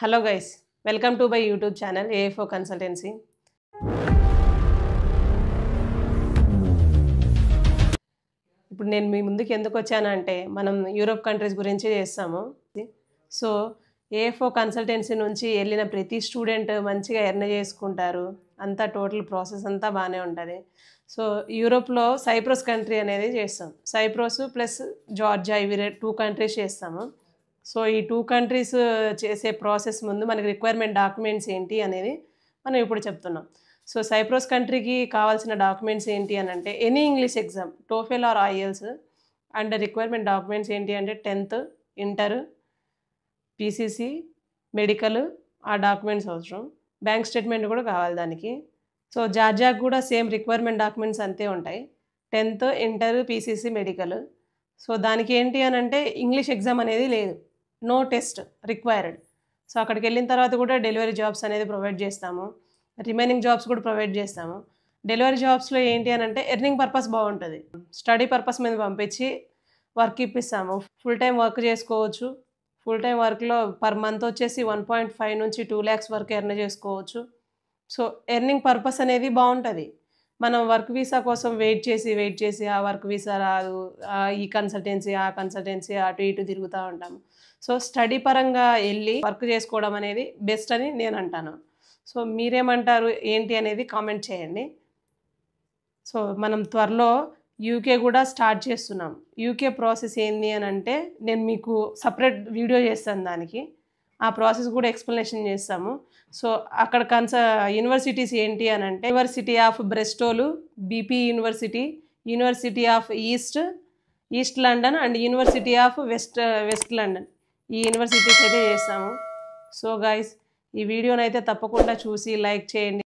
Hello guys, welcome to my YouTube channel AFO Consultancy. ఇప్పుడు నేను మీ ముందుకు ఎందుకు వచ్చానంటే మనం యూరోప్ కంట్రీస్ గురించి చేస్తాము. సో AFO కన్సల్టెన్సీ నుంచి వెళ్ళిన ప్రతి స్టూడెంట్ మంచిగా ఎర్న్ చేసుకుంటారు. అంతా టోటల్ ప్రాసెస్ అంతా బాగానే ఉంటుంది. సో యూరోప్లో సైప్రస్ కంట్రీ అనేది చేస్తాం. సైప్రస్ ప్లస్ జార్జియా ఇవి 2 కంట్రీస్ చేస్తాము. సో ఈ 2 కంట్రీస్ చేసే ప్రాసెస్ ముందు మనకి రిక్వైర్మెంట్ డాక్యుమెంట్స్ ఏంటి అనేది మనం ఇప్పుడు చెప్తున్నాం. సో సైప్రస్ కంట్రీకి కావాల్సిన డాక్యుమెంట్స్ ఏంటి అని అంటే any English exam TOEFL are IELTS and requirement documents ఏంటి అంటే 10th ఇంటర్ పీసీసీ మెడికల్ ఆ డాక్యుమెంట్స్ అవసరం. బ్యాంక్ స్టేట్మెంట్ కూడా కావాలి దానికి. సో జార్జియాకి కూడా సేమ్ రిక్వైర్మెంట్ డాక్యుమెంట్స్ అంతే ఉంటాయి. 10th inter PCC medical. So దానికి ఏంటి అని అంటే ఇంగ్లీష్ ఎగ్జామ్ అనేది లేదు, నో టెస్ట్ రిక్వైర్డ్. సో అక్కడికి వెళ్ళిన తర్వాత కూడా డెలివరీ జాబ్స్ అనేది ప్రొవైడ్ చేస్తాము, రిమైనింగ్ జాబ్స్ కూడా ప్రొవైడ్ చేస్తాము. డెలివరీ జాబ్స్లో ఏంటి అని అంటే ఎర్నింగ్ పర్పస్ బాగుంటుంది, స్టడీ పర్పస్ మీద పంపించి వర్క్ ఇప్పిస్తాము. ఫుల్ టైం వర్క్ చేసుకోవచ్చు. ఫుల్ టైం వర్క్లో పర్ మంత్ వచ్చేసి 1.5 నుంచి 2 lakhs వరకు ఎర్న్ చేసుకోవచ్చు. సో ఎర్నింగ్ పర్పస్ అనేది బాగుంటుంది. మనం వర్క్ వీసా కోసం వెయిట్ చేసి ఆ వర్క్ వీసా రాదు, ఈ కన్సల్టెన్సీ ఆ కన్సల్టెన్సీ అటు ఇటు తిరుగుతూ ఉంటాము. సో స్టడీ పరంగా వెళ్ళి వర్క్ చేసుకోవడం అనేది బెస్ట్ అని నేను అంటాను. సో మీరేమంటారు ఏంటి అనేది కామెంట్ చేయండి. సో మనం త్వరలో యూకే కూడా స్టార్ట్ చేస్తున్నాం. యూకే ప్రాసెస్ ఏంటి అని అంటే నేను మీకు సపరేట్ వీడియో చేస్తాను, దానికి ఆ ప్రాసెస్ కూడా ఎక్స్ప్లెనేషన్ చేస్తాము. సో అక్కడ యూనివర్సిటీస్ ఏంటి అని అంటే university of Bristol, BP university, university of East London and university of West London, ఈ యూనివర్సిటీస్ అయితే చేస్తాము. సో గైస్ ఈ వీడియోనైతే తప్పకుండా చూసి లైక్ చేయండి.